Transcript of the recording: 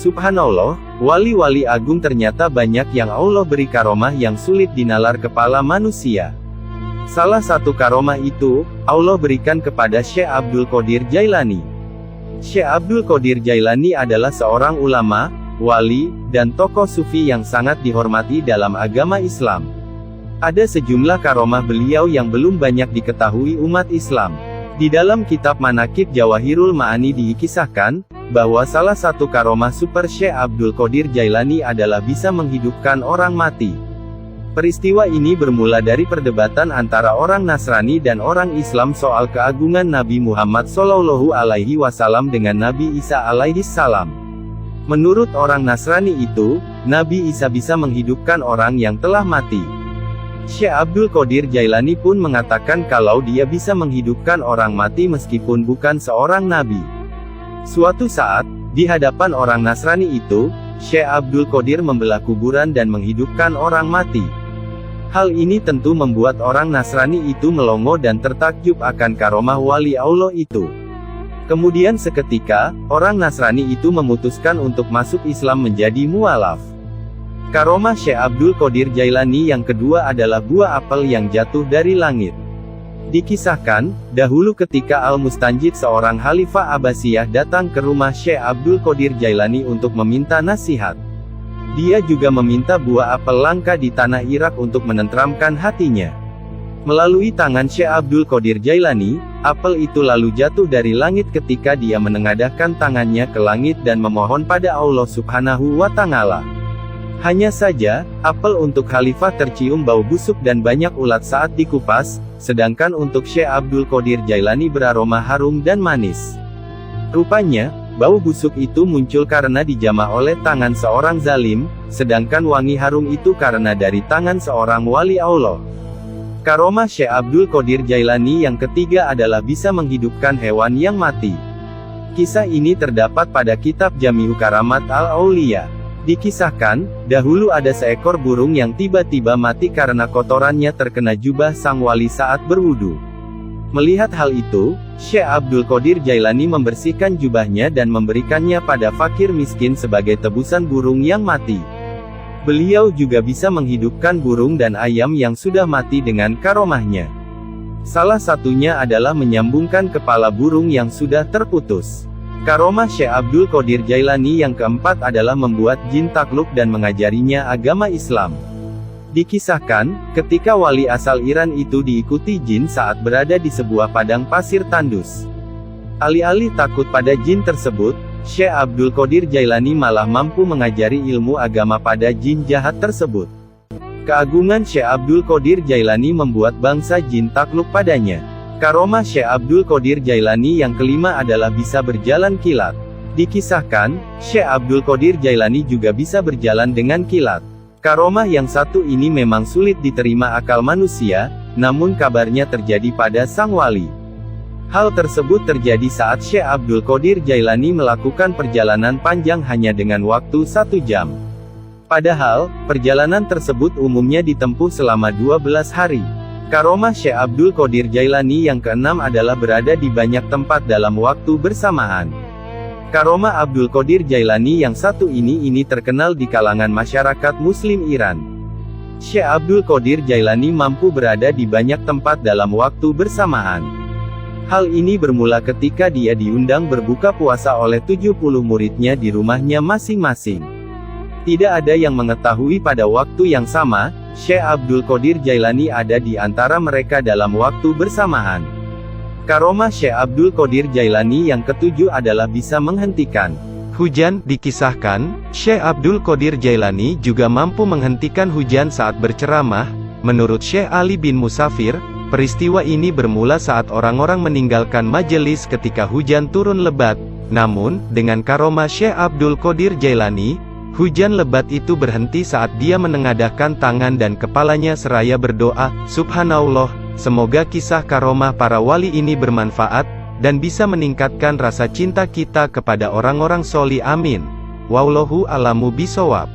Subhanallah, wali-wali agung ternyata banyak yang Allah beri karomah yang sulit dinalar kepala manusia. Salah satu karomah itu, Allah berikan kepada Syekh Abdul Qadir Jailani. Syekh Abdul Qadir Jailani adalah seorang ulama, wali, dan tokoh sufi yang sangat dihormati dalam agama Islam. Ada sejumlah karomah beliau yang belum banyak diketahui umat Islam. Di dalam kitab Manaqib Jawahirul Ma'ani dikisahkan, bahwa salah satu karomah super Syekh Abdul Qadir Jailani adalah bisa menghidupkan orang mati. Peristiwa ini bermula dari perdebatan antara orang Nasrani dan orang Islam soal keagungan Nabi Muhammad SAW dengan Nabi Isa alaihissalam. Menurut orang Nasrani itu, Nabi Isa bisa menghidupkan orang yang telah mati. Syekh Abdul Qadir Jailani pun mengatakan kalau dia bisa menghidupkan orang mati meskipun bukan seorang nabi. Suatu saat, di hadapan orang Nasrani itu, Syekh Abdul Qadir membelah kuburan dan menghidupkan orang mati. Hal ini tentu membuat orang Nasrani itu melongo dan tertakjub akan karomah wali Allah itu. Kemudian seketika, orang Nasrani itu memutuskan untuk masuk Islam menjadi mualaf. Karomah Syekh Abdul Qadir Jailani yang kedua adalah buah apel yang jatuh dari langit. Dikisahkan, dahulu ketika Al-Mustanjid seorang Khalifah Abbasiyah datang ke rumah Syekh Abdul Qadir Jailani untuk meminta nasihat. Dia juga meminta buah apel langka di tanah Irak untuk menenteramkan hatinya. Melalui tangan Syekh Abdul Qadir Jailani, apel itu lalu jatuh dari langit ketika dia menengadahkan tangannya ke langit dan memohon pada Allah Subhanahu wa Ta'ala. Hanya saja, apel untuk khalifah tercium bau busuk dan banyak ulat saat dikupas, sedangkan untuk Syekh Abdul Qadir Jailani beraroma harum dan manis. Rupanya, bau busuk itu muncul karena dijamah oleh tangan seorang zalim, sedangkan wangi harum itu karena dari tangan seorang wali Allah. Karomah Syekh Abdul Qadir Jailani yang ketiga adalah bisa menghidupkan hewan yang mati. Kisah ini terdapat pada kitab Jami'u Karamat Al-Auliya. Dikisahkan, dahulu ada seekor burung yang tiba-tiba mati karena kotorannya terkena jubah sang wali saat berwudu. Melihat hal itu, Syekh Abdul Qadir Jailani membersihkan jubahnya dan memberikannya pada fakir miskin sebagai tebusan burung yang mati. Beliau juga bisa menghidupkan burung dan ayam yang sudah mati dengan karomahnya. Salah satunya adalah menyambungkan kepala burung yang sudah terputus. Karomah Syekh Abdul Qadir Jailani yang keempat adalah membuat jin takluk dan mengajarinya agama Islam. Dikisahkan, ketika wali asal Iran itu diikuti jin saat berada di sebuah padang pasir tandus. Alih-alih takut pada jin tersebut, Syekh Abdul Qadir Jailani malah mampu mengajari ilmu agama pada jin jahat tersebut. Keagungan Syekh Abdul Qadir Jailani membuat bangsa jin takluk padanya. Karomah Syekh Abdul Qadir Jailani yang kelima adalah bisa berjalan kilat. Dikisahkan, Syekh Abdul Qadir Jailani juga bisa berjalan dengan kilat. Karomah yang satu ini memang sulit diterima akal manusia, namun kabarnya terjadi pada sang wali. Hal tersebut terjadi saat Syekh Abdul Qadir Jailani melakukan perjalanan panjang hanya dengan waktu 1 jam. Padahal, perjalanan tersebut umumnya ditempuh selama 12 hari. Karomah Syekh Abdul Qadir Jailani yang keenam adalah berada di banyak tempat dalam waktu bersamaan. Karomah Abdul Qadir Jailani yang satu ini terkenal di kalangan masyarakat Muslim Iran. Syekh Abdul Qadir Jailani mampu berada di banyak tempat dalam waktu bersamaan. Hal ini bermula ketika dia diundang berbuka puasa oleh 70 muridnya di rumahnya masing-masing. Tidak ada yang mengetahui pada waktu yang sama, Syekh Abdul Qadir Jailani ada di antara mereka dalam waktu bersamaan. Karomah Syekh Abdul Qadir Jailani yang ketujuh adalah bisa menghentikan hujan. Dikisahkan, Syekh Abdul Qadir Jailani juga mampu menghentikan hujan saat berceramah. Menurut Syekh Ali bin Musafir, peristiwa ini bermula saat orang-orang meninggalkan majelis ketika hujan turun lebat. Namun, dengan karomah Syekh Abdul Qadir Jailani, hujan lebat itu berhenti saat dia menengadahkan tangan dan kepalanya seraya berdoa, Subhanallah, semoga kisah karomah para wali ini bermanfaat, dan bisa meningkatkan rasa cinta kita kepada orang-orang sholih amin. Wallahu a'lamu bishawab.